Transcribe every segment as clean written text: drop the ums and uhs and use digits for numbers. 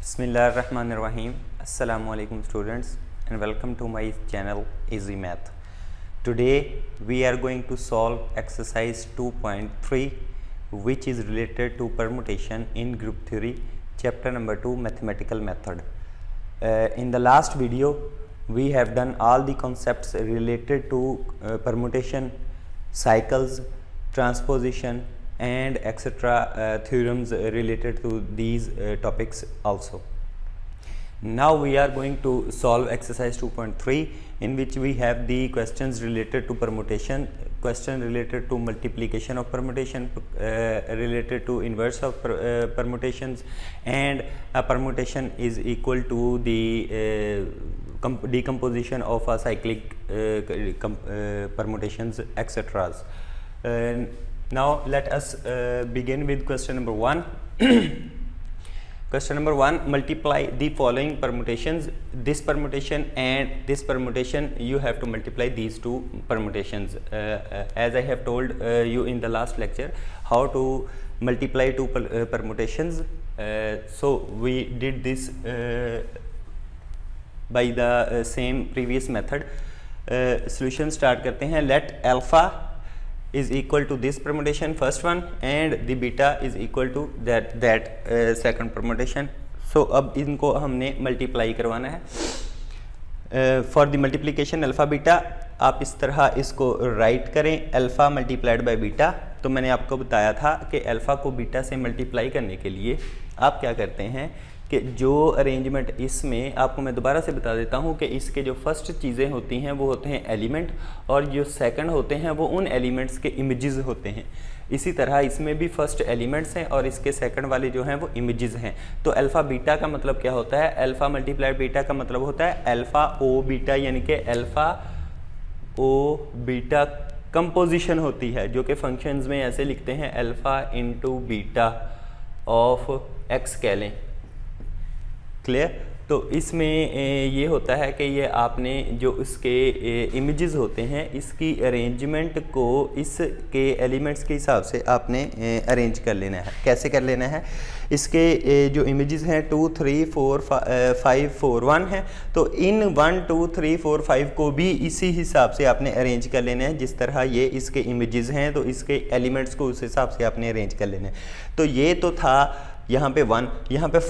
Bismillahirrahmanirrahim. Assalamu alaikum students and welcome to my channel Easy Math. Today we are going to solve exercise 2.3 which is related to permutation in group theory chapter number 2 mathematical method. In the last video we have done all the concepts related to permutation, cycles, transposition and etc. Theorems related to these topics also. Now we are going to solve exercise 2.3 in which we have the questions related to permutation, question related to multiplication of permutation, related to inverse of permutations, and a permutation is equal to the decomposition of a cyclic permutations etc. Now let us begin with question number 1. Question number 1, multiply the following permutations. This permutation and this permutation, you have to multiply these two permutations. As I have told you in the last lecture how to multiply two permutations. So we did this by the same previous method. Solution start करते हैं. Let alpha is equal to this permutation first one and the beta is equal to that second permutation. So अब इनको हमने multiply करवाना है. For the multiplication alpha beta आप इस तरह इसको write करें alpha multiplied by beta. तो मैंने आपको बताया था कि alpha को beta से multiply करने के लिए आप क्या करते हैं कि जो अरेंजमेंट इसमें आपको मैं दोबारा से बता देता हूं कि इसके जो फर्स्ट चीज़ें होती हैं वो होते हैं एलिमेंट और जो सेकंड होते हैं वो उन एलिमेंट्स के इमेजेस होते हैं. इसी तरह इसमें भी फर्स्ट एलिमेंट्स हैं और इसके सेकंड वाले जो हैं वो इमेजेस हैं. तो अल्फ़ा बीटा का मतलब क्या होता है? अल्फ़ा मल्टीप्लाइड बीटा का मतलब होता है अल्फ़ा ओ बीटा, यानी कि अल्फ़ा ओ बीटा कंपोजिशन होती है जो कि फंक्शंस में ऐसे लिखते हैं alpha into beta of x कह लें. क्लियर? तो इसमें ये होता है कि ये आपने जो इसके इमेजेस होते हैं इसकी अरेंजमेंट को इसके एलिमेंट्स के हिसाब से आपने अरेंज कर लेना है. कैसे कर लेना है? इसके जो इमेजेस हैं 2 3 4 5 4 1 है. तो इन 1 2 3 4 5 को भी इसी हिसाब से आपने अरेंज कर लेना है जिस तरह ये इसके इमेजेस हैं. तो इसके एलिमेंट्स को उस हिसाब से आपने अरेंज कर लेना है. तो ये तो था यहाँ पे 1, यहाँ पे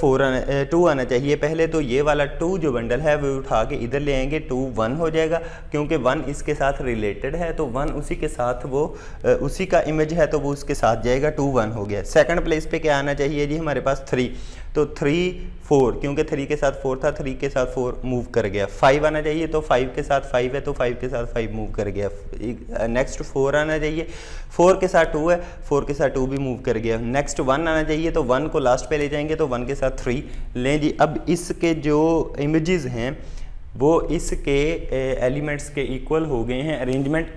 2 आना चाहिए पहले. तो ये वाला 2 जो बंडल है वो उठा के इधर ले आएंगे. 2 1 हो जाएगा क्योंकि 1 इसके साथ रिलेटेड है. तो 1 उसी के साथ वो उसी का इमेज है तो वो उसके साथ जाएगा. 2 1 हो गया. सेकंड प्लेस पे क्या आना चाहिए जी? हमारे पास 3. तो 3 4 क्योंकि 3 के साथ 4 था, 3 के साथ 4 मूव कर गया. 5 आना चाहिए तो 5 के साथ 5 है तो 5 के साथ 5 मूव कर गया. नेक्स्ट 4 आना चाहिए. 4 के साथ 2 है, 4 के साथ 2 भी मूव कर गया. नेक्स्ट 1 आना चाहिए तो 1 को लास्ट पे ले जाएंगे तो 1 के साथ 3 लें जी. अब इसके जो इमेजेस हैं वो इसके एलिमेंट्स के इक्वल हो गए हैं अरेंजमेंट.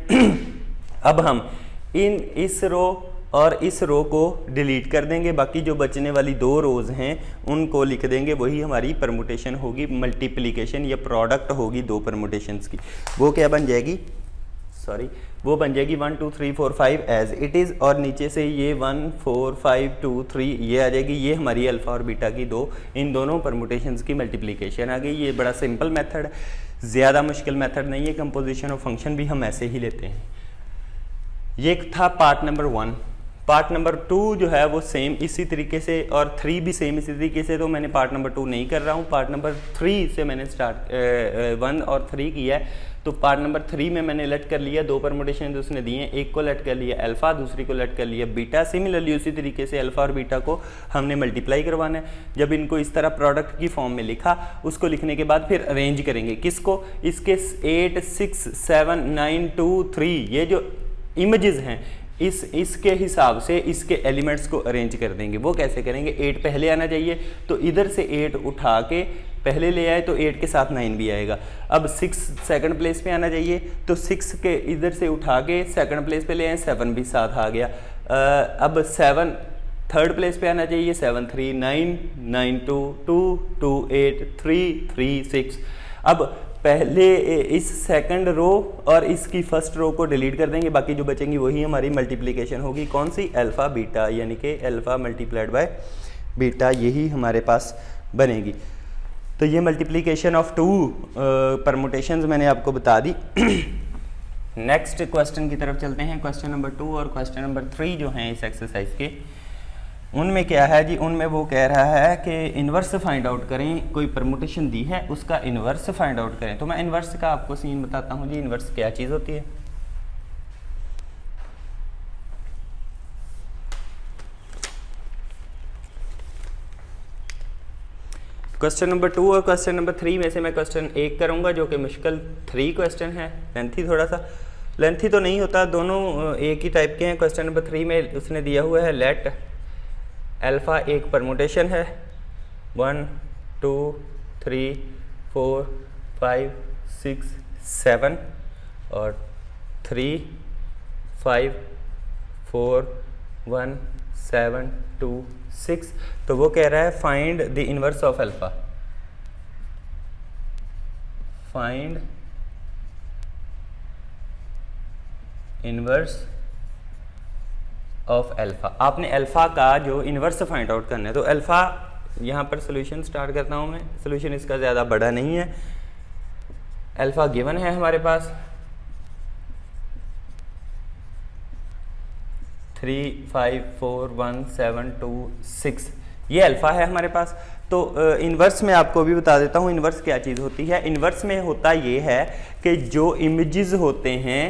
अब हम इस रो और इस रो को डिलीट कर देंगे. बाकी जो बचने वाली 2 रोज़ हैं उनको लिख देंगे. वही हमारी परमुटेशन होगी, मल्टीप्लिकेशन या प्रोडक्ट होगी 2 परमुटेशंस की. वो क्या बन जाएगी? वो बन जाएगी 1 2 3 4 5 एज इट इज़. और नीचे से ये 1 4 5 2 3 ये आ जाएगी. ये हमारी अल्फ़ा और बीटा की इन दोनों परमुटेशंस की मल्टीप्लिकेशन आ गई. ये बड़ा सिंपल मेथड है, ज़्यादा मुश्किल मेथड नहीं है. कंपोजिशन ऑफ फंक्शन भी हम ऐसे ही लेते हैं. ये था पार्ट नंबर 1. पार्ट नंबर 2 जो है वो सेम इसी तरीके से और 3 भी सेम इसी तरीके से. तो मैंने पार्ट नंबर 2 नहीं कर रहा हूँ. पार्ट नंबर 3 से मैंने स्टार्ट 1 और 3 किया है. तो पार्ट नंबर 3 में मैंने लेट कर लिया 2 परमुटेशन उसने दिए हैं. एक को लेट कर लिया अल्फ़ा, दूसरी को लेट कर लिया बीटा. सिमिलरली उसी तरीके से अल्फ़ा और बीटा को हमने मल्टीप्लाई करवाना है. जब इनको इस तरह प्रोडक्ट की फॉर्म में लिखा, उसको लिखने के बाद फिर अरेंज करेंगे. किसको? इसके 8 6 7 9 2 3 ये जो इमेजेस हैं इसके हिसाब से इसके एलिमेंट्स को अरेंज कर देंगे. वो कैसे करेंगे? 8 पहले आना चाहिए तो इधर से 8 उठा के पहले ले आए तो 8 के साथ 9 भी आएगा. अब 6 सेकंड प्लेस पे आना चाहिए तो 6 के इधर से उठा के सेकंड प्लेस पे ले आए, 7 भी साथ आ गया. अब 7 थर्ड प्लेस पे आना चाहिए. 7 3 9 9 2 2 2 8 3 3 6. अब पहले इस सेकंड रो और इसकी फर्स्ट रो को डिलीट कर देंगे, बाकी जो बचेंगी वही हमारी मल्टीप्लिकेशन होगी। कौन सी? अल्फ़ा बीटा, यानी कि अल्फ़ा मल्टीप्लाइड बाय बीटा, यही हमारे पास बनेगी। तो ये मल्टीप्लिकेशन ऑफ 2 परमुटेशंस मैंने आपको बता दी। नेक्स्ट क्वेश्चन की तरफ चलते हैं। क्वेश्चन नंबर 2 और क्वेश्चन नंबर 3 जो हैं इस एक्सरसाइज के, उनमें क्या है जी, उनमें वो कह रहा है कि इन्वर्स फाइंड आउट करें। कोई परमुटेशन दी है उसका इन्वर्स फाइंड आउट करें। तो मैं इन्वर्स का आपको सीन बताता हूँ जी। इन्वर्स क्या चीज़ होती है। क्वेश्चन नंबर 2 और क्वेश्चन नंबर 3 में से मैं क्वेश्चन 1 करूंगा जो कि मुश्किल 3 क्वेश्चन है, लेंथी, थोड़ा सा लेंथी तो नहीं होता, दोनों एक ही टाइप के हैं। क्वेश्चन नंबर 3 में उसने दिया हुआ है लेट अल्फ़ा एक परमुटेशन है 1 2 3 4 5 6 7 और 3 5 4 1 7 2 6। तो वो कह रहा है find the inverse of alpha. Find inverse of alpha. आपने अल्फा का जो इनवर्स फाइंड आउट करना है। तो अल्फा यहाँ पर सॉल्यूशन स्टार्ट करता हूँ मैं। सॉल्यूशन इसका ज़्यादा बड़ा नहीं है। अल्फा गिवन है हमारे पास 3 5 4 1 7 2 6, ये अल्फ़ा है हमारे पास। तो इन्वर्स में आपको भी बता देता हूँ इन्वर्स क्या चीज़ होती है। इन्वर्स में होता ये है कि जो इमेजेस होते हैं,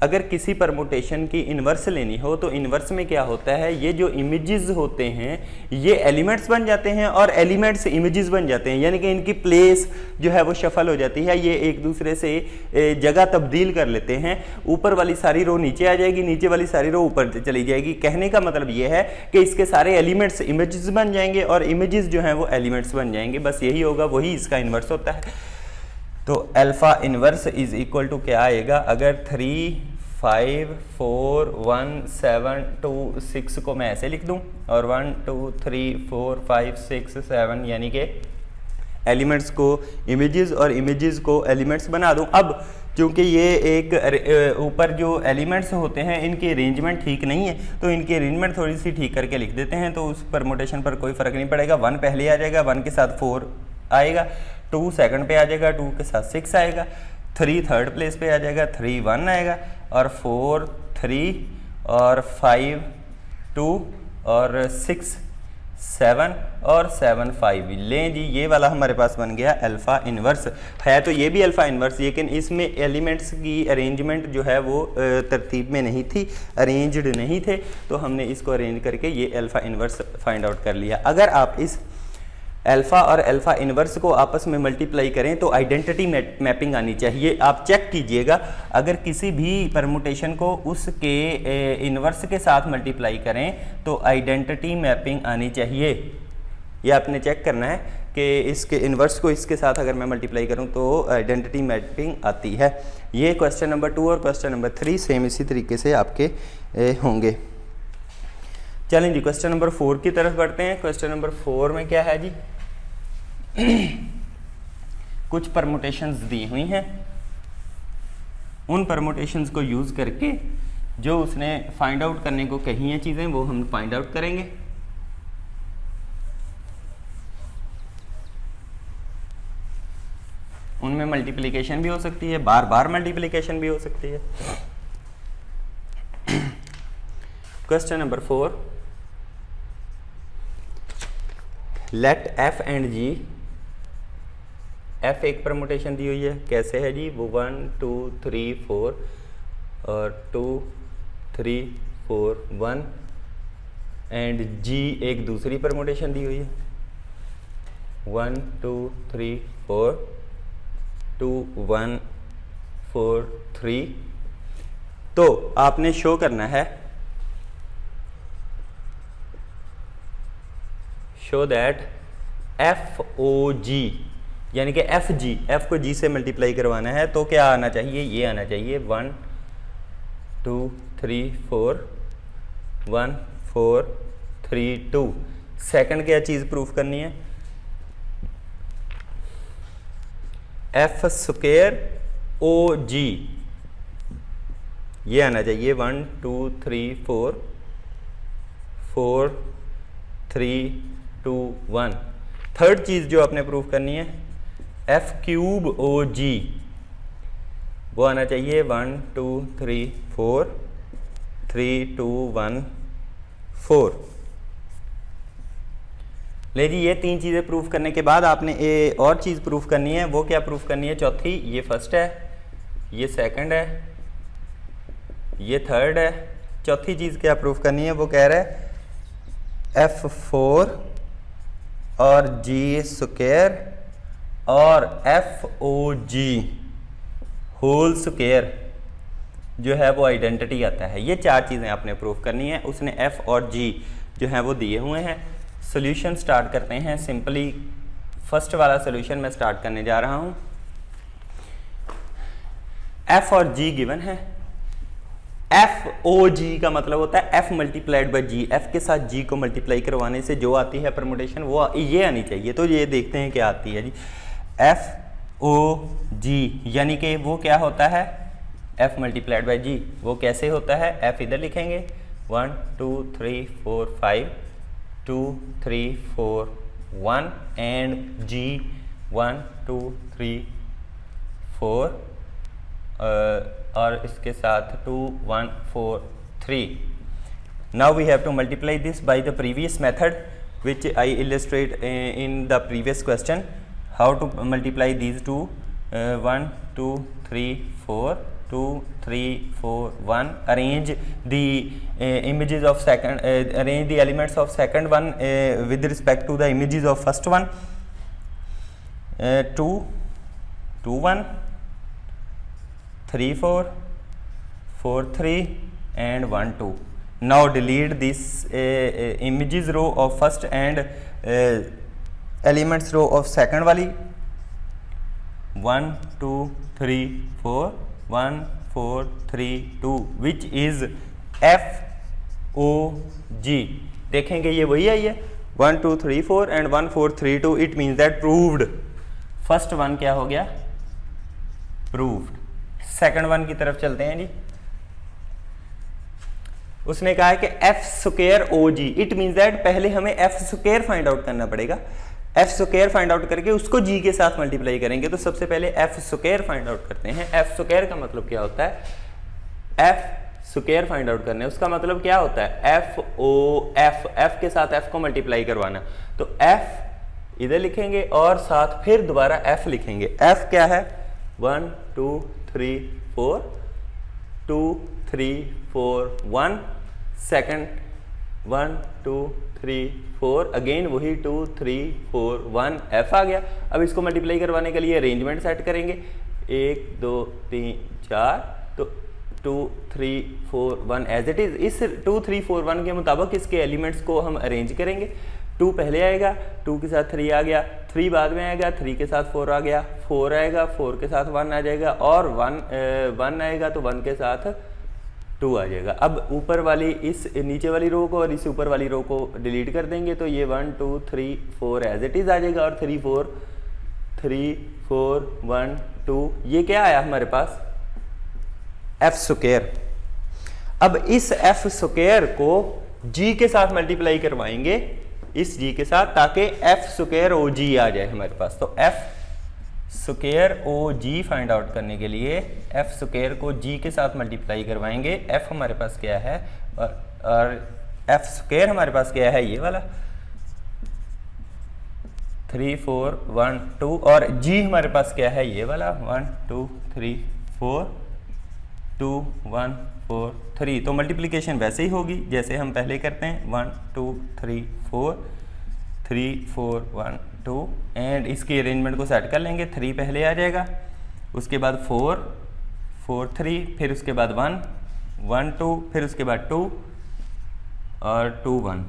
अगर किसी परमुटेशन की इन्वर्स लेनी हो तो इन्वर्स में क्या होता है, ये जो इमेजेस होते हैं ये एलिमेंट्स बन जाते हैं और एलिमेंट्स इमेजेस बन जाते हैं, यानी कि इनकी प्लेस जो है वो शफल हो जाती है। ये एक दूसरे से जगह तब्दील कर लेते हैं। ऊपर वाली सारी रो नीचे आ जाएगी, नीचे वाली सारी रो ऊपर चली जाएगी। कहने का मतलब ये है कि इसके सारे एलिमेंट्स इमेजेस बन जाएंगे और इमेजेस जो हैं वो एलिमेंट्स बन जाएंगे। बस यही होगा, वही इसका इन्वर्स होता है। तो alpha inverse is equal to क्या आएगा, अगर 3 5 4 1 7 2 6 को मैं ऐसे लिख दूं और 1 2 3 4 5 6 7 यानी कि एलिमेंट्स को इमेजेस और इमेजेस को एलिमेंट्स बना दूं। अब चूंकि ये एक ऊपर जो एलिमेंट्स होते हैं इनकी अरेंजमेंट ठीक नहीं है, तो इनकी अरेंजमेंट थोड़ी सी ठीक करके लिख देते हैं, तो उस परमुटेशन पर कोई फ़र्क नहीं पड़ेगा। 1 पहले आ जाएगा, 1 के साथ 4 आएगा, 2 सेकंड पे आ जाएगा, 2 के साथ 6 आएगा, 3 थर्ड प्लेस पे आ जाएगा, 3 1 आएगा और 4 3 और 5 2 और 6 7 और 7 5। लें जी, ये वाला हमारे पास बन गया अल्फ़ा इन्वर्स। है तो ये भी अल्फ़ा इन्वर्स, लेकिन इसमें एलिमेंट्स की अरेंजमेंट जो है वो तरतीब में नहीं थी, अरेंज्ड नहीं थे, तो हमने इसको अरेंज करके ये अल्फ़ा इन्वर्स फाइंड आउट कर लिया। अगर आप इस अल्फ़ा और अल्फ़ा इन्वर्स को आपस में मल्टीप्लाई करें तो आइडेंटिटी मैपिंग आनी चाहिए। आप चेक कीजिएगा, अगर किसी भी परमुटेशन को उसके इन्वर्स के साथ मल्टीप्लाई करें तो आइडेंटिटी मैपिंग आनी चाहिए। ये आपने चेक करना है कि इसके इन्वर्स को इसके साथ अगर मैं मल्टीप्लाई करूं तो आइडेंटिटी मैपिंग आती है। ये क्वेश्चन नंबर 2 और क्वेश्चन नंबर 3 सेम इसी तरीके से आपके होंगे। चलें जी, क्वेश्चन नंबर 4 की तरफ बढ़ते हैं। क्वेश्चन नंबर 4 में क्या है जी, कुछ परमुटेशंस दी हुई हैं, उन परमुटेशंस को यूज़ करके जो उसने फाइंड आउट करने को कही हैं चीज़ें वो हम फाइंड आउट करेंगे। उनमें मल्टीप्लिकेशन भी हो सकती है, बार बार मल्टीप्लिकेशन भी हो सकती है। Question number 4, let F and G, F एक परमुटेशन दी हुई है, कैसे है जी, वो 1 2 3 4 और 2 3 4 1 एंड जी एक दूसरी परमुटेशन दी हुई है 1 2 3 4 2 1 4 3। तो आपने शो करना है, शो दैट एफ ओ जी यानी कि एफ जी, एफ को जी से मल्टीप्लाई करवाना है, तो क्या आना चाहिए, ये आना चाहिए 1 2 3 4 1 4 3 2। सेकंड क्या चीज़ प्रूफ करनी है, एफ स्क्वायर ओ जी, ये आना चाहिए 1 2 3 4 4 3 2 1। थर्ड चीज़ जो आपने प्रूव करनी है, एफ क्यूब ओ जी, वो आना चाहिए 1 2 3 4 3 2 1 4। ले जी, ये तीन चीज़ें प्रूफ करने के बाद आपने एक और चीज़ प्रूफ करनी है। वो क्या प्रूफ करनी है? चौथी, ये फर्स्ट है, ये सेकंड है, ये थर्ड है। चौथी चीज़ क्या प्रूफ करनी है? वो कह रहा है F4 और जी स्क्वायर और FOG होल स्क्वायर जो है वो आइडेंटिटी आता है। ये चार चीज़ें आपने प्रूफ करनी है। उसने F और G जो है वो दिए हुए हैं। सोल्यूशन स्टार्ट करते हैं। सिंपली फर्स्ट वाला सोल्यूशन मैं स्टार्ट करने जा रहा हूँ। F और G गिवन है। FOG का मतलब होता है F multiplied by G। F के साथ G को मल्टीप्लाई करवाने से जो आती है परमुटेशन वो ये आनी चाहिए। तो ये देखते हैं क्या आती है जी। FOG यानी कि वो क्या होता है? F multiplied by G। वो कैसे होता है? F इधर लिखेंगे 1 2 3 4 5 2 3 4 1 एंड G 1 2 3 4 और इसके साथ 2 1 4 3। Now we have to multiply this by the previous method which I illustrate in the previous question. How to multiply these two? 1 2 3 4 2 3 4 1. Arrange the images of second. Arrange the elements of second one with respect to the images of first one. 2 2 1 3 4 4 3 and 1 2. Now delete this images row of first and elements row of second वाली 1 2 3 4 1 4 3 2 which is FOG। देखेंगे ये वही आई है 1 2 3 4 and 1 4 3 2। It means that proved. First one क्या हो गया? Proved. Second one की तरफ चलते हैं जी। उसने कहा है कि F square OG। It means that पहले हमें F स्क्वायर फाइंड आउट करना पड़ेगा। F स्क्वायर फाइंड आउट करके उसको G के साथ मल्टीप्लाई करेंगे। तो सबसे पहले F स्क्वायर फाइंड आउट करते हैं। F स्क्वायर का मतलब क्या होता है? F स्क्वायर फाइंड आउट करने उसका मतलब क्या होता है? F के साथ F को मल्टीप्लाई करवाना। तो F इधर लिखेंगे और साथ फिर दोबारा F लिखेंगे। F क्या है? 1 2 3 4 2 3 4 1 सेकंड 1 2 3 4 अगेन वही 2 3 4 1 F आ गया। अब इसको मल्टीप्लाई करवाने के लिए अरेंजमेंट सेट करेंगे 1 2 3 4। तो 2 3 4 1 एज इट इज। इस 2 3 4 1 के मुताबिक इसके एलिमेंट्स को हम अरेंज करेंगे। 2 पहले आएगा, 2 के साथ 3 आ गया, 3 बाद में आएगा, 3 के साथ 4 आ गया, 4 आएगा, 4 के साथ 1 आ जाएगा और 1 आएगा तो 1 के साथ 2 आ जाएगा। अब ऊपर वाली इस नीचे वाली रो को और इस ऊपर वाली रो को डिलीट कर देंगे तो ये 1 2 3 4 एज इट इज आ जाएगा और 3 4 1 2 ये क्या आया हमारे पास? F square. अब इस F स्क्वायर को G के साथ मल्टीप्लाई करवाएंगे, इस G के साथ, ताकि F स्क्वायर OG आ जाए हमारे पास। तो F square OG find out करने के लिए F स्क्वायर को G के साथ मल्टीप्लाई करवाएंगे। F हमारे पास क्या है और F स्क्वायर हमारे पास क्या है? ये वाला 3 4 1 2 और G हमारे पास क्या है? ये वाला 1 2 3 4 2 1 4 3। तो मल्टीप्लिकेशन वैसे ही होगी जैसे हम पहले करते हैं 1 2 3 4 3 4 1 2 एंड इसकी अरेंजमेंट को सेट कर लेंगे। 3 पहले आ जाएगा, उसके बाद 4 4 3, फिर उसके बाद 1 1 2, फिर उसके बाद 2 और 2 1।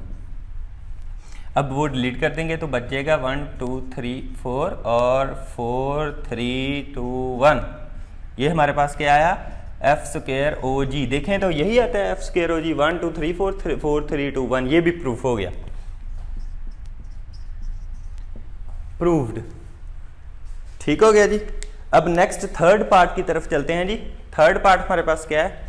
अब वो डिलीट कर देंगे तो बच जाएगा 1 2 3 4 और 4 3 2 1। ये हमारे पास क्या आया? F square OG। देखें तो यही आता है F स्क्वायर OG 1 2 3 4 3 2 1। ये भी प्रूफ हो गया, प्रूव्ड। ठीक हो गया जी। अब नेक्स्ट थर्ड पार्ट की तरफ चलते हैं जी। थर्ड पार्ट हमारे पास क्या है?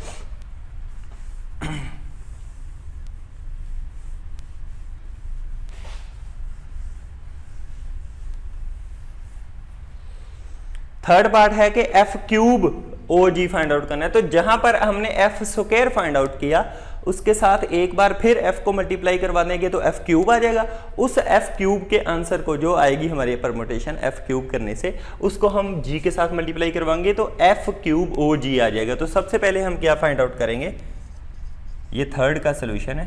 थर्ड पार्ट है कि एफ क्यूब ओ जी फाइंड आउट करना है। तो जहां पर हमने एफ स्क्वायर फाइंड आउट किया उसके साथ एक बार फिर f को मल्टीप्लाई करवा देंगे तो f क्यूब आ जाएगा। उस f क्यूब के आंसर को जो आएगी हमारी परमुटेशन f क्यूब करने से, उसको हम g के साथ मल्टीप्लाई करवाएंगे तो f क्यूब ओ जी आ जाएगा। तो सबसे पहले हम क्या फाइंड आउट करेंगे, ये थर्ड का सोल्यूशन है।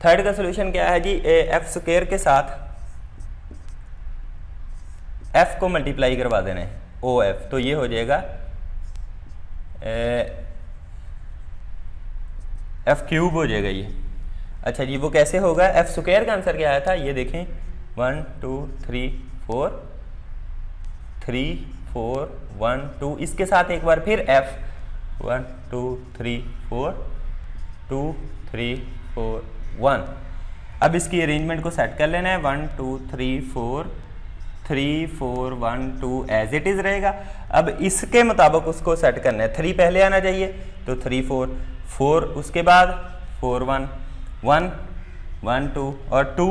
थर्ड का सोल्यूशन क्या है जी, एफ स्क्वायर के साथ f को मल्टीप्लाई करवा देना है ओ एफ, तो ये हो जाएगा एफ क्यूब हो जाएगा ये। अच्छा जी, वो कैसे होगा, एफ स्क्वायर का आंसर क्या आया था, ये देखें 1 2 3 4 3 4 1 2, इसके साथ एक बार फिर एफ 1 2 3 4 2 3 4 1। अब इसकी अरेंजमेंट को सेट कर लेना है, 1 2 3 4 3 4 1 2 एज इट इज रहेगा। अब इसके मुताबिक उसको सेट करना है, 3 पहले आना चाहिए तो 3 4 4, उसके बाद 4 1 1 1 2 और 2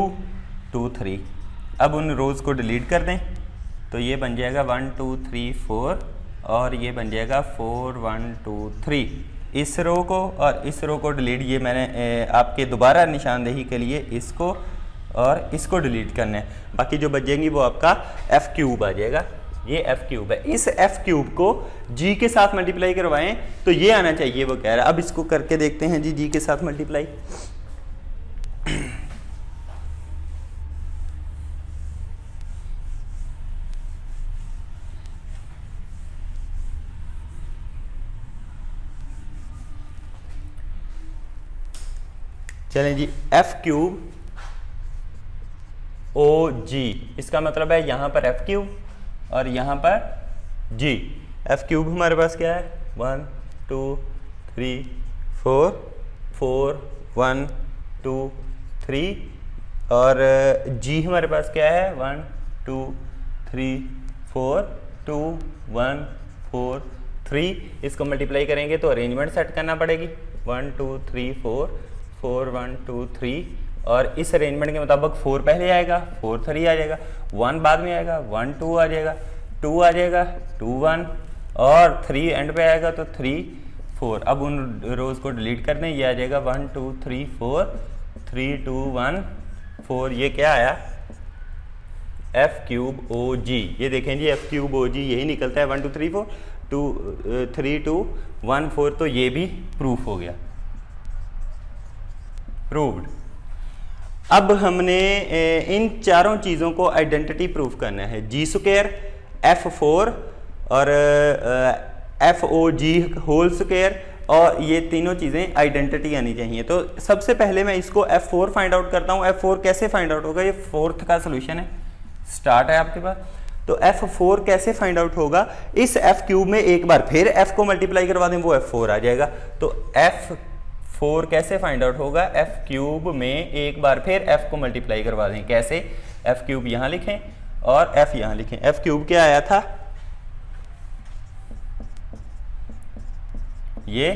2 3। अब उन रोज़ को डिलीट कर दें तो ये बन जाएगा 1 2 3 4 और ये बन जाएगा 4 1 2 3। इस रो को और इस रो को डिलीट, ये मैंने आपके दोबारा निशानदेही के लिए इसको और इसको डिलीट करना है, बाकी जो बचेंगी वो आपका एफ क्यूब आ जाएगा। ये एफ क्यूब है, इस एफ क्यूब को जी के साथ मल्टीप्लाई करवाएं तो ये आना चाहिए, वो कह रहा है। अब इसको करके देखते हैं जी के साथ मल्टीप्लाई। चलें जी, एफ क्यूब ओ जी, इसका मतलब है यहां पर एफ क्यूब और यहां पर जी। एफ क्यूब हमारे पास क्या है, 1 2 3 4 4 1 2 3 और जी हमारे पास क्या है 1 2 3 4 2 1 4 3। इसको मल्टीप्लाई करेंगे तो अरेंजमेंट सेट करना पड़ेगी, 1 2 3 4 4 1 2 3 और इस अरेंजमेंट के मुताबिक 4 पहले आएगा, 4 3 आ जाएगा, 1 बाद में आएगा, 1 2 आ जाएगा, 2 आ जाएगा, 2 1 और 3 एंड पे आएगा तो 3 4। अब उन रोज को डिलीट कर दें, ये आ जाएगा 1 2 3 4 3 2 1 4। ये क्या आया, एफ क्यूब ओ जी। ये देखें जी, एफ क्यूब ओ जी यही निकलता है, 1 2 3 4 2 3 2 1 4। तो ये भी प्रूफ हो गया, प्रूव्ड। अब हमने इन चारों चीज़ों को आइडेंटिटी प्रूफ करना है, जी स्क्वायर F4 और FOG होल स्क्वायर, और ये तीनों चीज़ें आइडेंटिटी आनी चाहिए। तो सबसे पहले मैं इसको F4 फाइंड आउट करता हूँ। F4 कैसे फाइंड आउट होगा, ये फोर्थ का सोल्यूशन है, स्टार्ट है आपके पास। तो F4 कैसे फाइंड आउट होगा, इस F क्यूब में एक बार फिर F को मल्टीप्लाई करवा दें, वो F4 आ जाएगा। तो F4 कैसे फाइंड आउट होगा, F क्यूब में एक बार फिर F को मल्टीप्लाई करवा दें। कैसे, F क्यूब यहाँ लिखें और F यहाँ लिखें। F क्यूब क्या आया था, ये,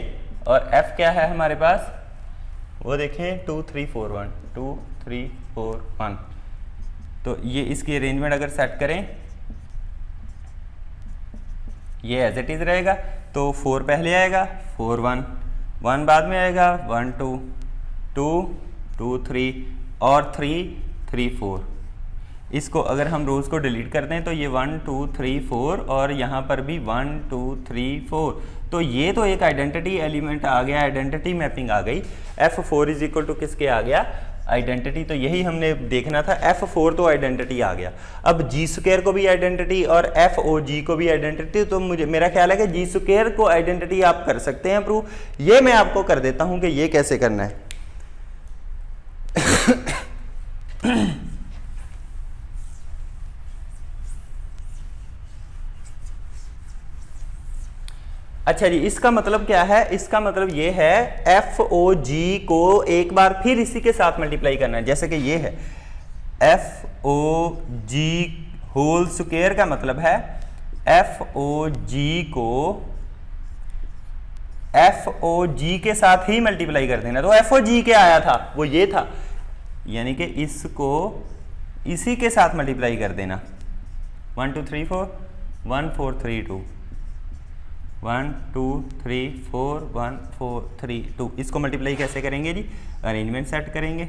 और F क्या है हमारे पास, वो देखें 2 3 4 1 2 3 4 1। तो ये इसकी अरेंजमेंट अगर सेट करें, ये एज इट इज रहेगा। तो 4 पहले आएगा, 4 1 1 बाद में आएगा, 1 2 2 2 3 और 3 3 4। इसको अगर हम रोज को डिलीट कर दें तो ये 1 2 3 4 और यहाँ पर भी 1 2 3 4। तो ये तो एक आइडेंटिटी एलिमेंट आ गया, आइडेंटिटी मैपिंग आ गई। F4 इज इक्वल टू किसके आ गया, आइडेंटिटी। तो यही हमने देखना था, F4 तो आइडेंटिटी आ गया। अब जी स्क्वायर को भी आइडेंटिटी और FOG को भी आइडेंटिटी। तो मुझे, मेरा ख्याल है कि जी स्क्वायर को आइडेंटिटी आप कर सकते हैं प्रूफ। ये मैं आपको कर देता हूं कि ये कैसे करना है। अच्छा जी, इसका मतलब क्या है, इसका मतलब ये है FOG को एक बार फिर इसी के साथ मल्टीप्लाई करना है। जैसे कि ये है FOG होल स्क्वायर, का मतलब है FOG को FOG के साथ ही मल्टीप्लाई कर देना। तो FOG क्या आया था, वो ये था, यानी कि इसको इसी के साथ मल्टीप्लाई कर देना। 1 2 3 4 1 4 3 2 1 2 3 4 1 4 3 2। इसको मल्टीप्लाई कैसे करेंगे जी? अरेंजमेंट सेट करेंगे,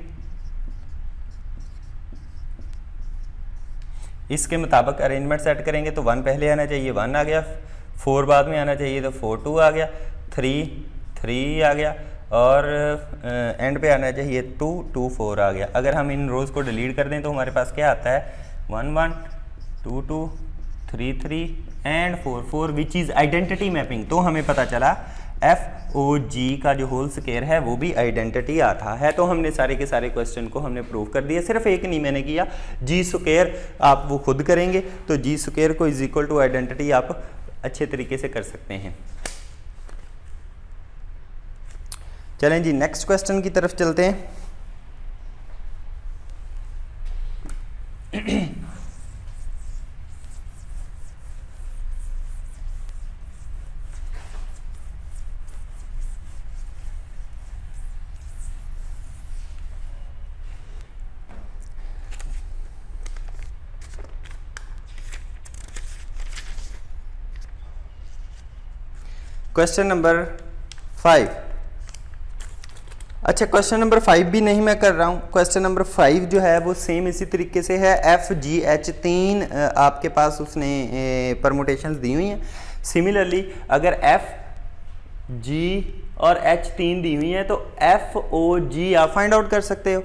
इसके मुताबिक अरेंजमेंट सेट करेंगे तो 1 पहले आना चाहिए, 1 आ गया, 4 बाद में आना चाहिए तो 4 2 आ गया, 3 3 आ गया, और एंड पे आना चाहिए 2 2 4 आ गया। अगर हम इन रोज़ को डिलीट कर दें तो हमारे पास क्या आता है? 1 1 2 2 3 3 and 4 4, which is identity mapping. तो हमें पता चला FOG का जो होल स्क्वायर है वो भी आइडेंटिटी आता है। तो हमने सारे के सारे क्वेश्चन को हमने प्रूव कर दिया, सिर्फ एक नहीं मैंने किया। जी स्क्वायर आप वो खुद करेंगे तो जी स्क्वायर को इज इक्वल टू आइडेंटिटी आप अच्छे तरीके से कर सकते हैं। चलें जी नेक्स्ट क्वेश्चन की तरफ चलते हैं। Question number 5। अच्छा, क्वेश्चन नंबर 5 भी नहीं मैं कर रहा हूँ। क्वेश्चन नंबर 5 जो है वो सेम इसी तरीके से है। FGH 3 आपके पास उसने परमुटेशंस दी हुई हैं। सिमिलरली अगर FG और H 3 दी हुई हैं तो FOG आप फाइंड आउट कर सकते हो,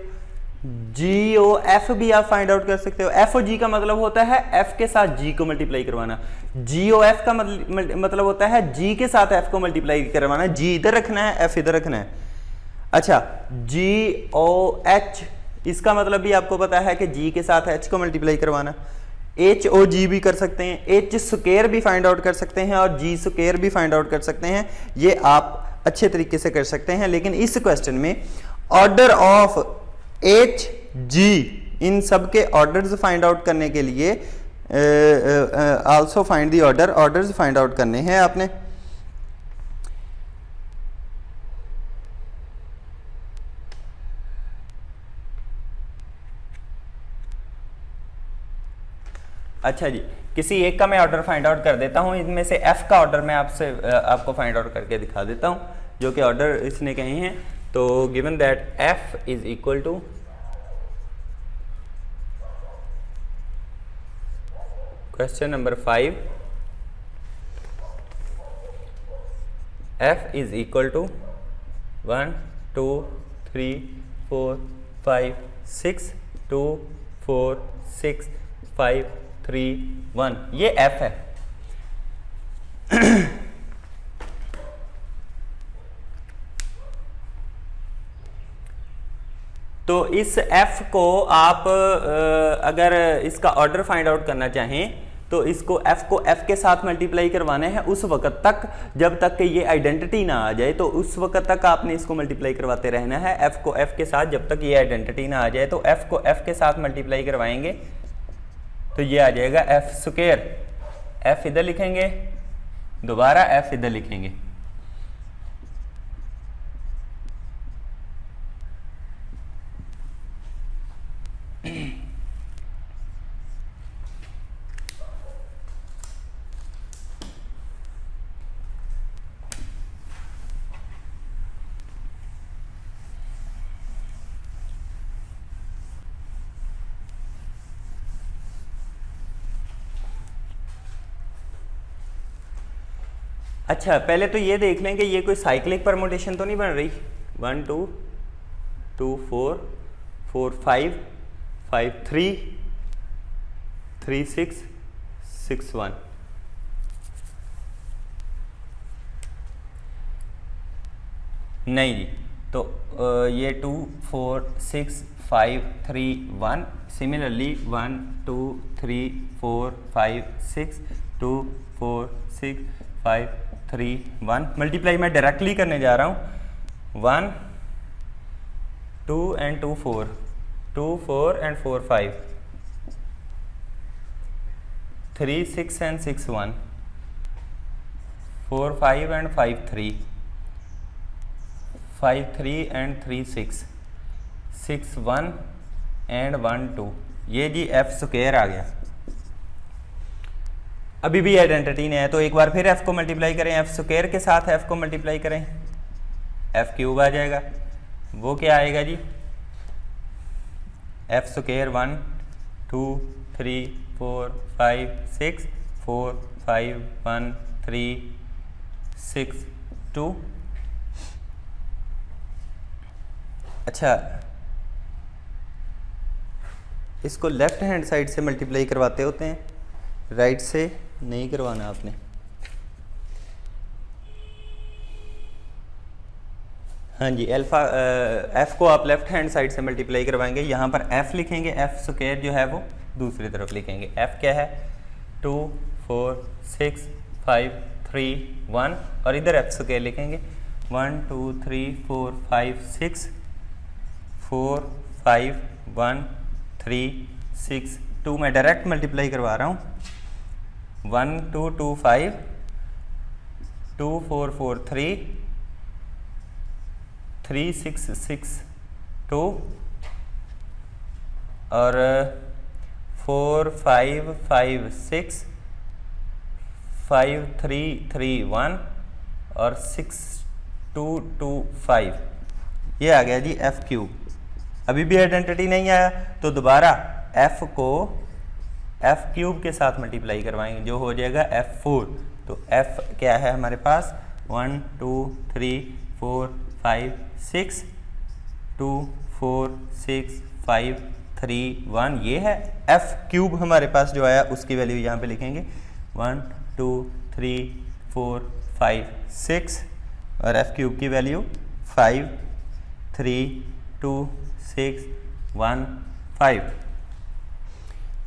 GOF भी आप फाइंड आउट कर सकते हो। FOG का मतलब होता है F के साथ G को मल्टीप्लाई करवाना, GOF का मतलब होता है G के साथ F को मल्टीप्लाई करवाना। G इधर रखना है, F इधर रखना है। अच्छा, GOH इसका मतलब भी आपको पता है कि G के साथ H को मल्टीप्लाई करवाना। HOG भी कर सकते हैं, H स्क्वायर भी फाइंड आउट कर सकते हैं और G स्क्वायर भी फाइंड आउट कर सकते हैं। ये आप अच्छे तरीके से कर सकते हैं, लेकिन इस क्वेश्चन में ऑर्डर ऑफ HG इन सब के ऑर्डर्स फाइंड आउट करने के लिए also find the orders find out करने हैं आपने। अच्छा जी, किसी एक का मैं ऑर्डर फाइंड आउट कर देता हूं। इनमें से F का ऑर्डर मैं आपको फाइंड आउट करके दिखा देता हूं, जो कि ऑर्डर इसने कहे हैं। तो given that F is equal to question number 5, F is equal to 1 2 3 4 5 6 2 4 6 5 3 1, ये F है। तो इस F को आप अगर इसका ऑर्डर फाइंड आउट करना चाहें तो इसको F को F के साथ मल्टीप्लाई करवाना है उस वक्त तक जब तक कि ये आइडेंटिटी ना आ जाए। तो उस वक्त तक आपने इसको मल्टीप्लाई करवाते रहना है F को F के साथ जब तक ये आइडेंटिटी ना आ जाए। तो F को F के साथ मल्टीप्लाई करवाएंगे तो ये आ जाएगा F स्क्वायर। F इधर लिखेंगे, दोबारा F इधर लिखेंगे। अच्छा, पहले तो ये देख लें कि ये कोई साइक्लिक परमुटेशन तो नहीं बन रही। 1 2 2 4 4 5 5 3 3 6 6 1। नहीं जी, तो ये 2 4 6 5 3 1। सिमिलरली 1 2 3 4 5 6 2 4 6 5 3 1। मल्टीप्लाई मैं डायरेक्टली करने जा रहा हूँ। 1 2 and 2 4 2 4 and 4 5 3 6 and 6 1 4 5 and 5 3 5 3 and 3 6 6 1 and 1 2। ये जी F स्क्वायर आ गया। अभी भी आइडेंटिटी नहीं है, तो एक बार फिर f को मल्टीप्लाई करें, एफ स्क्वायर के साथ f को मल्टीप्लाई करें, एफ क्यूब आ जाएगा। वो क्या आएगा जी, एफ स्क्वायर 1 2 3 4 5 6 4 5 1 3 6 2। अच्छा, इसको लेफ्ट हैंड साइड से मल्टीप्लाई करवाते होते हैं, राइट से नहीं करवाना आपने। हाँ जी, अल्फा एफ़ को आप लेफ्ट हैंड साइड से मल्टीप्लाई करवाएंगे, यहाँ पर एफ़ लिखेंगे, एफ़ स्क्वायर जो है वो दूसरी तरफ लिखेंगे। एफ़ क्या है 2 4 6 5 3 1, और इधर एफ़ स्क्वायर लिखेंगे 1 2 3 4 5 6 4 5 1 3 6 2। मैं डायरेक्ट मल्टीप्लाई करवा रहा हूँ, 1 2 2 5 2 4 4 3 3 6 6 2, और 4 5 5 6 5 3 3 1, और 6 2 2 5। ये आ गया जी एफ क्यूब। अभी भी आइडेंटिटी नहीं आया, तो दोबारा एफ को एफ क्यूब के साथ मल्टीप्लाई करवाएंगे, जो हो जाएगा F4। तो F क्या है हमारे पास 1 2 3 4 5 6 2 4 6 5 3 1, ये है F क्यूब हमारे पास जो आया, उसकी वैल्यू यहाँ पे लिखेंगे 1 2 3 4 5 6, और F क्यूब की वैल्यू 5 3 2 6 1 5।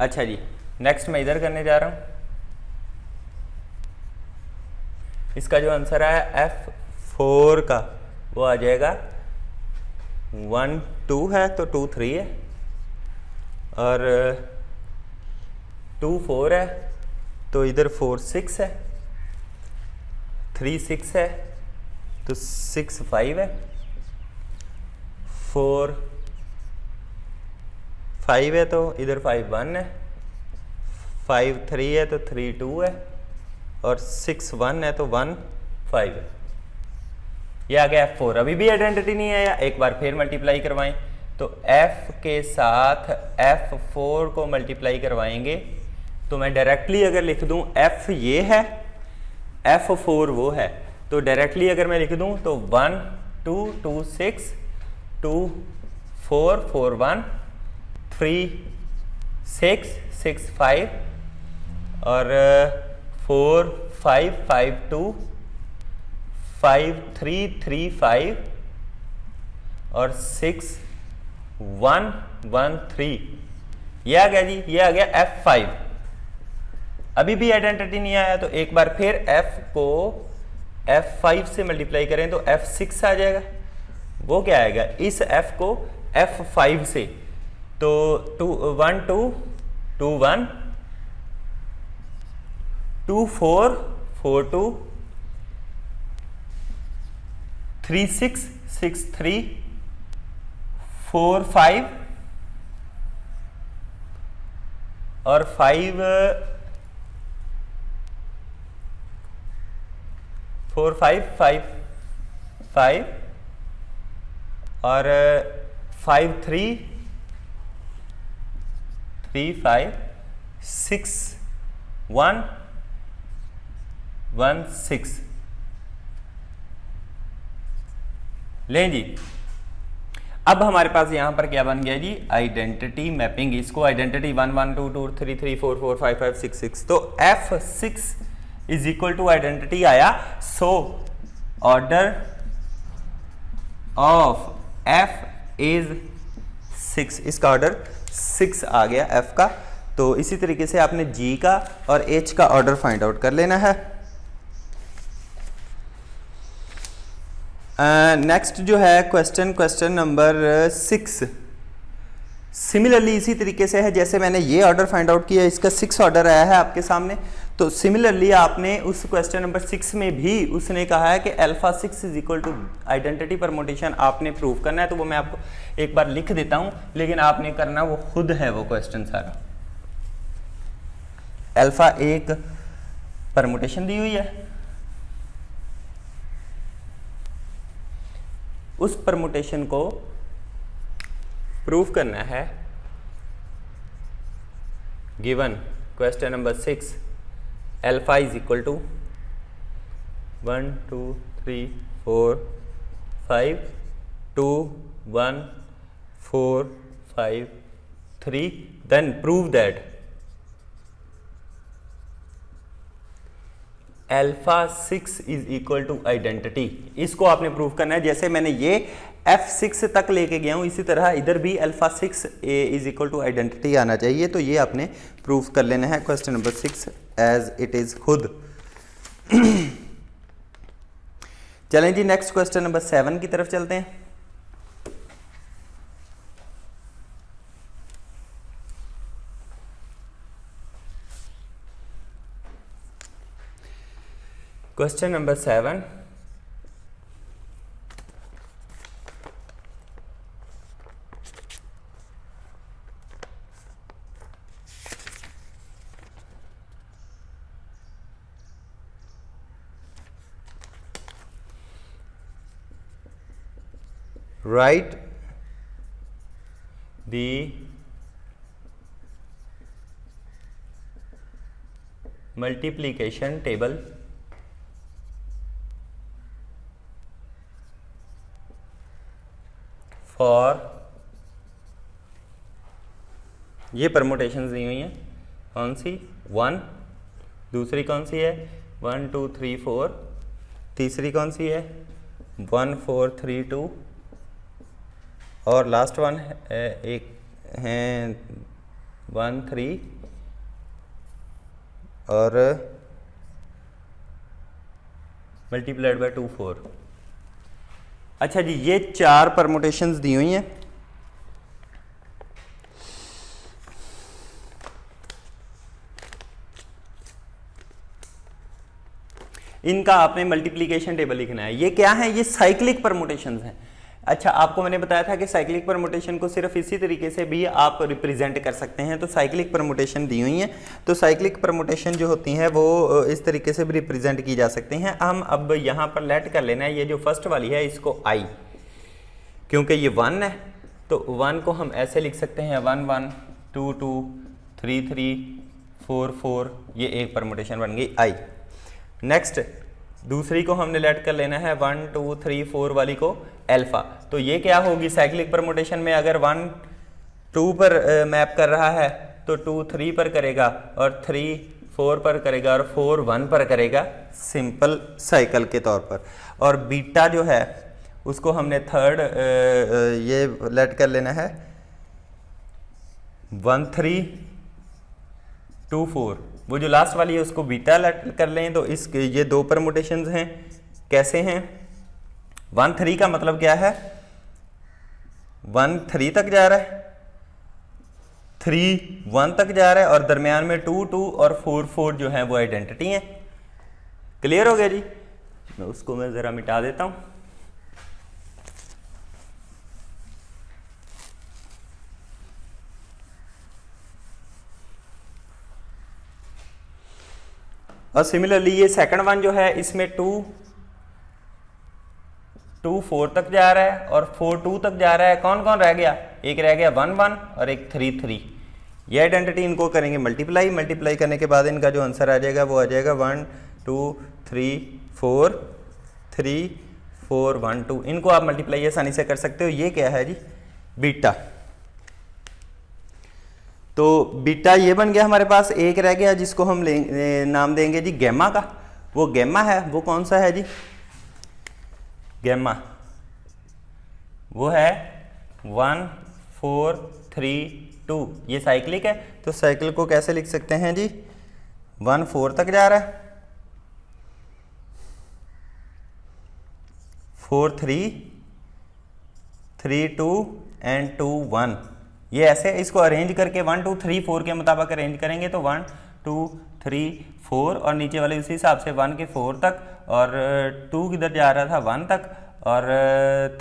अच्छा जी, नेक्स्ट मैं इधर करने जा रहा हूँ। इसका जो आंसर है F4 का, वो आ जाएगा 1 2 है तो 2 3 है, और 2 4 है तो इधर 4 6 है, 3 6 है तो 6 5 है, 4 5 है तो इधर 5 1 है, 5 3 है तो 3 2 है, और 6 1 है तो 1 5 है। ये आ गया F4। अभी भी आइडेंटिटी नहीं आया, एक बार फिर मल्टीप्लाई करवाएं, तो F के साथ F4 को मल्टीप्लाई करवाएंगे, तो मैं डायरेक्टली अगर लिख दूं F ये है, F4 वो है, तो डायरेक्टली अगर मैं लिख दूं तो 1 2 2 6 2 4 4 1 3 6 6 5, और 4 5 5 2 5 3 3 5, और 6 1 1 3। ये आ गया जी, ये आ गया F5। अभी भी आइडेंटिटी नहीं आया, तो एक बार फिर F को F5 से मल्टीप्लाई करें तो F6 आ जाएगा। वो क्या आएगा, इस F को F5 से, तो 1 2 2 1 2 4 4 2 3 6 6 3 4 5, और 5 4 5 5 5, और 5 3 3 5 6 1 1 6। लें जी, अब हमारे पास यहां पर क्या बन गया जी, आइडेंटिटी मैपिंग। इसको आइडेंटिटी 1 1 2 2 3 3 4 4 5 5 6 6, तो F6 is equal to identity आया। So order of F is 6, इसका ऑर्डर 6 आ गया F का। तो इसी तरीके से आपने G का और H का ऑर्डर फाइंड आउट कर लेना है। नेक्स्ट जो है क्वेश्चन नंबर 6, सिमिलरली इसी तरीके से है जैसे मैंने ये ऑर्डर फाइंड आउट किया, इसका 6 ऑर्डर आया है आपके सामने। तो सिमिलरली आपने उस क्वेश्चन नंबर 6 में भी उसने कहा है कि alpha 6 is equal to identity permutation आपने प्रूव करना है। तो वो मैं आपको एक बार लिख देता हूं, लेकिन आपने करना वो खुद है वो क्वेश्चन सारा। अल्फा 1 परमुटेशन दी हुई है, उस परमुटेशन को प्रूफ करना है। Given question number 6, alpha is equal to 1 2 3 4 5 2 1 4 5 3, then prove that alpha 6 is equal to identity. इसको आपने प्रूफ करना है। जैसे मैंने ये F6 तक लेके गया हूं, इसी तरह इधर भी alpha 6 is equal to identity आना चाहिए। तो ये आपने प्रूफ कर लेना है question number 6 as it is खुद। चलें जी, नेक्स्ट क्वेश्चन नंबर 7 की तरफ चलते हैं। Question number 7, write the multiplication table for, ये परमुटेशंस दी हुई हैं, कौन सी 1, दूसरी कौन सी है 1 2 3 4, तीसरी कौन सी है 1 4 3 2, और लास्ट वन है एक है 1 3 और मल्टीप्लाइड बाय 2 4। अच्छा जी, ये 4 परमुटेशंस दी हुई हैं। इनका आपने मल्टीप्लिकेशन टेबल लिखना है। ये क्या है, ये साइक्लिक परमुटेशंस हैं। अच्छा, आपको मैंने बताया था कि साइक्लिक परमुटेशन को सिर्फ इसी तरीके से भी आप रिप्रेजेंट कर सकते हैं। तो साइक्लिक परमुटेशन दी हुई हैं, तो साइक्लिक परमुटेशन जो होती हैं वो इस तरीके से भी रिप्रेजेंट की जा सकती हैं। हम अब यहाँ पर लेट कर लेना है, ये जो फर्स्ट वाली है इसको आई, क्योंकि ये 1 है तो 1 को हम ऐसे लिख सकते हैं 1 1 2 2 3 3 4 4, ये एक परमुटेशन बन गई आई। नेक्स्ट दूसरी को हमने लेट कर लेना है 1 2 3 4 वाली को अल्फा। तो ये क्या होगी साइक्लिक परमुटेशन में, अगर 1 2 पर मैप कर रहा है तो 2 3 पर करेगा और 3 4 पर करेगा और 4 1 पर करेगा, सिंपल साइकिल के तौर पर। और बीटा जो है उसको हमने थर्ड ये लेट कर लेना है 1 3 2 4, वो जो लास्ट वाली है उसको बीटा लेट कर लें। तो इस ये 2 परमुटेशंस हैं, कैसे हैं 1 3 का मतलब क्या है 1 3 तक जा रहा है, 3 1 तक जा रहा है और दरमियान में 2 2 और 4 4 जो है वो आइडेंटिटी हैं। क्लियर हो गया जी। उसको मैं ज़रा मिटा देता हूँ। और सिमिलरली ये सेकंड वन जो है इसमें 2 2 4 तक जा रहा है और 4 2 तक जा रहा है। कौन कौन रह गया, एक रह गया 1 1 और एक 3 3। ये आइडेंटिटी इनको करेंगे मल्टीप्लाई करने के बाद इनका जो आंसर आ जाएगा वो आ जाएगा 1 2 3 4 3 4 1 2। इनको आप मल्टीप्लाई आसानी से कर सकते हो। ये क्या है जी बीटा। तो बीटा ये बन गया हमारे पास। एक रह गया जिसको हम नाम देंगे जी गैमा का। वो गैमा है, वो कौन सा है जी गैमा, वो है 1 4 3 2। ये साइक्लिक है तो साइकिल को कैसे लिख सकते हैं जी 1 4 तक जा रहा है, 4 3 3 2 एंड 2 1। ये ऐसे इसको अरेंज करके 1 2 3 4 के मुताबिक अरेंज करेंगे तो 1 2 3 4 और नीचे वाले उसी हिसाब से 1 के 4 तक और 2 किधर जा रहा था 1 तक और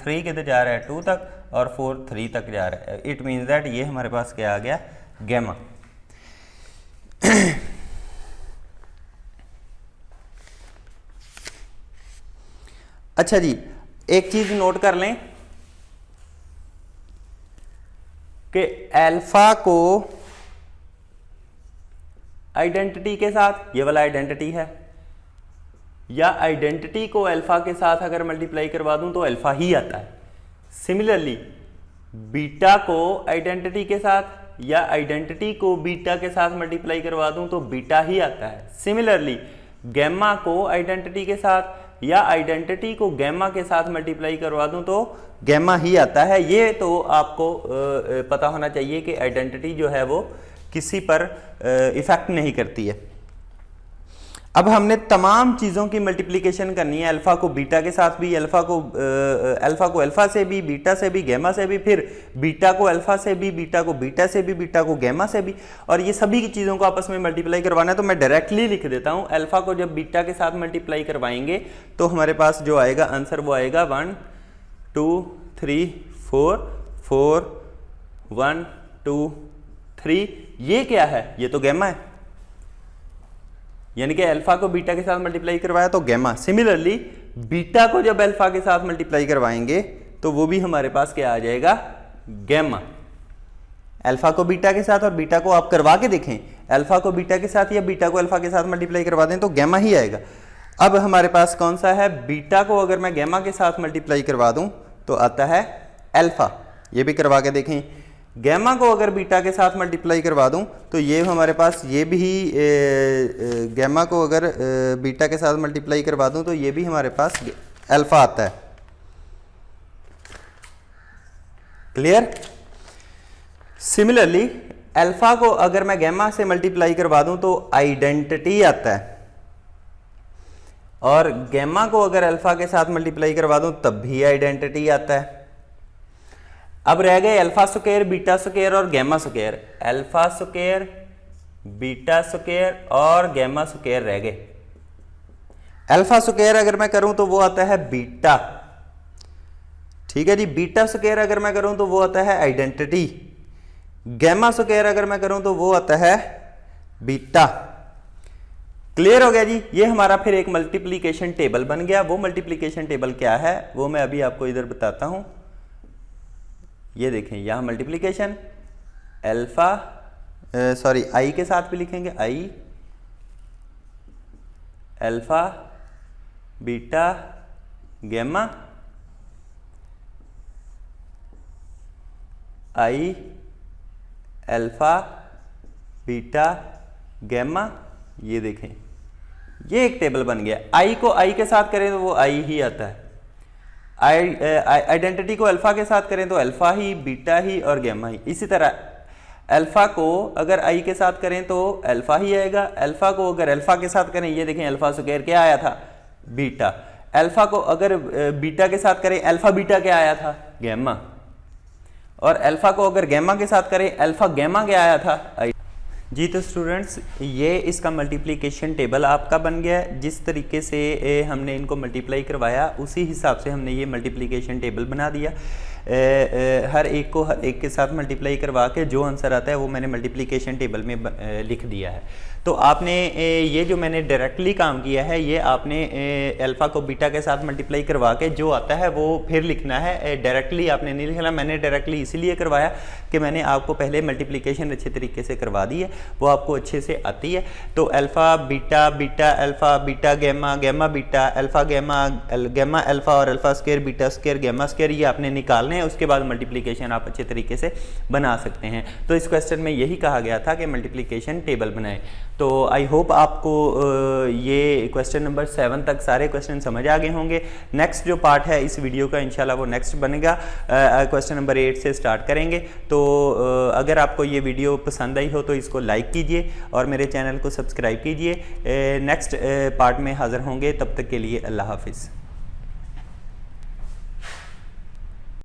3 किधर जा रहा है 2 तक और 4 3 तक जा रहा है। इट मीन्स दैट ये हमारे पास क्या आ गया गैमा। अच्छा जी, एक चीज नोट कर लें कि अल्फा को आइडेंटिटी के साथ, ये वाला आइडेंटिटी है, या आइडेंटिटी को अल्फा के साथ अगर मल्टीप्लाई करवा दूं तो अल्फा ही आता है। सिमिलरली बीटा को आइडेंटिटी के साथ या आइडेंटिटी को बीटा के साथ मल्टीप्लाई करवा दूं तो बीटा ही आता है। सिमिलरली गैमा को आइडेंटिटी के साथ या आइडेंटिटी को गैमा के साथ मल्टीप्लाई करवा दूं तो गैमा ही आता है। ये तो आपको पता होना चाहिए कि आइडेंटिटी जो है वो किसी पर इफेक्ट नहीं करती है। अब हमने तमाम चीज़ों की मल्टीप्लिकेशन करनी है, अल्फा को बीटा के साथ भी, अल्फा को अल्फा से भी, बीटा से भी, गैमा से भी, फिर बीटा को अल्फा से भी, बीटा को बीटा से भी, बीटा को गैमा से भी, और ये सभी की चीज़ों को आपस में मल्टीप्लाई करवाना है। तो मैं डायरेक्टली लिख देता हूँ, अल्फा को जब बीटा के साथ मल्टीप्लाई करवाएंगे तो हमारे पास जो आएगा आंसर वो आएगा 1 2 3 4 4 1 2 3। ये क्या है? ये तो गैमा है, यानी कि अल्फा को बीटा के साथ मल्टीप्लाई करवाया तो गैमा। सिमिलरली बीटा को जब अल्फा के साथ मल्टीप्लाई करवाएंगे तो वो भी हमारे पास क्या आ जाएगा? गैमा। अल्फा को बीटा के साथ और बीटा को आप करवा के देखें, अल्फा को बीटा के साथ या बीटा को अल्फा के साथ मल्टीप्लाई करवा दें तो गैमा ही आएगा। अब हमारे पास कौन सा है? बीटा को अगर मैं गैमा के साथ मल्टीप्लाई करवा दूं तो आता है अल्फा। ये भी करवा के देखें। गैमा को अगर बीटा के साथ मल्टीप्लाई करवा दूं तो ये हमारे पास, ये भी गैमा को अगर बीटा के साथ मल्टीप्लाई करवा दूं तो ये भी हमारे पास अल्फा आता है। क्लियर? सिमिलरली अल्फा को अगर मैं गैमा से मल्टीप्लाई करवा दूं तो आइडेंटिटी आता है, और गैमा को अगर अल्फा के साथ मल्टीप्लाई करवा दूं तब भी आइडेंटिटी आता है। अब रह गए अल्फा स्क्वायर, बीटा स्क्वायर और gamma square. Alpha square, beta square और गैमा स्क्वायर रह गए। अल्फा स्क्वायर अगर मैं करूं तो वो आता है बीटा, ठीक है जी। बीटा स्क्वायर अगर मैं करूं तो वो आता है आइडेंटिटी। गैमा स्क्वायर अगर मैं करूं तो वो आता है बीटा। क्लियर हो गया जी? ये हमारा फिर एक मल्टीप्लीकेशन टेबल बन गया। वो मल्टीप्लीकेशन टेबल क्या है वो मैं अभी आपको इधर बताता हूं। ये देखें, यहां मल्टीप्लीकेशन अल्फा, सॉरी आई के साथ भी लिखेंगे, I alpha beta gamma, I alpha beta gamma. ये देखें, ये एक टेबल बन गया। आई को आई के साथ करें तो वो आई ही आता है। आइडेंटिटी को अल्फा के साथ करें तो अल्फा ही, बीटा ही और गैमा ही। इसी तरह अल्फा को अगर आई के साथ करें तो अल्फा ही आएगा। अल्फा को अगर अल्फा के साथ करें, ये देखें अल्फा स्क्वायर क्या आया था? बीटा। अल्फा को अगर बीटा के साथ करें, अल्फा बीटा क्या आया था? गैमा। और अल्फा को अगर गैमा के साथ करें, अल्फा गैमा क्या आया था? आई। जी तो स्टूडेंट्स, ये इसका मल्टीप्लिकेशन टेबल आपका बन गया है। जिस तरीके से हमने इनको मल्टीप्लाई करवाया उसी हिसाब से हमने ये मल्टीप्लिकेशन टेबल बना दिया। हर एक को हर एक के साथ मल्टीप्लाई करवा के जो आंसर आता है वो मैंने मल्टीप्लिकेशन टेबल में लिख दिया है। तो आपने ये जो मैंने डायरेक्टली काम किया है, ये आपने अल्फ़ा को बीटा के साथ मल्टीप्लाई करवा के जो आता है वो फिर लिखना है। डायरेक्टली आपने नहीं लिखना। मैंने डायरेक्टली इसीलिए करवाया कि मैंने आपको पहले मल्टीप्लिकेशन अच्छे तरीके से करवा दी है, वो आपको अच्छे से आती है। तो alpha beta, beta alpha, beta gamma, gamma beta, alpha gamma, gamma alpha और alpha square, beta square, gamma square, ये आपने निकालने हैं। उसके बाद मल्टीप्लिकेशन आप अच्छे तरीके से बना सकते हैं। तो इस क्वेश्चन में यही कहा गया था कि मल्टीप्लिकेशन टेबल बनाएं। तो आई होप आपको ये क्वेश्चन नंबर 7 तक सारे क्वेश्चन समझ आ गए होंगे। नेक्स्ट जो पार्ट है इस वीडियो का इंशाल्लाह वो नेक्स्ट बनेगा, क्वेश्चन नंबर 8 से स्टार्ट करेंगे। तो अगर आपको ये वीडियो पसंद आई हो तो इसको लाइक कीजिए और मेरे चैनल को सब्सक्राइब कीजिए। नेक्स्ट पार्ट में हाज़िर होंगे, तब तक के लिए अल्लाह हाफिज़।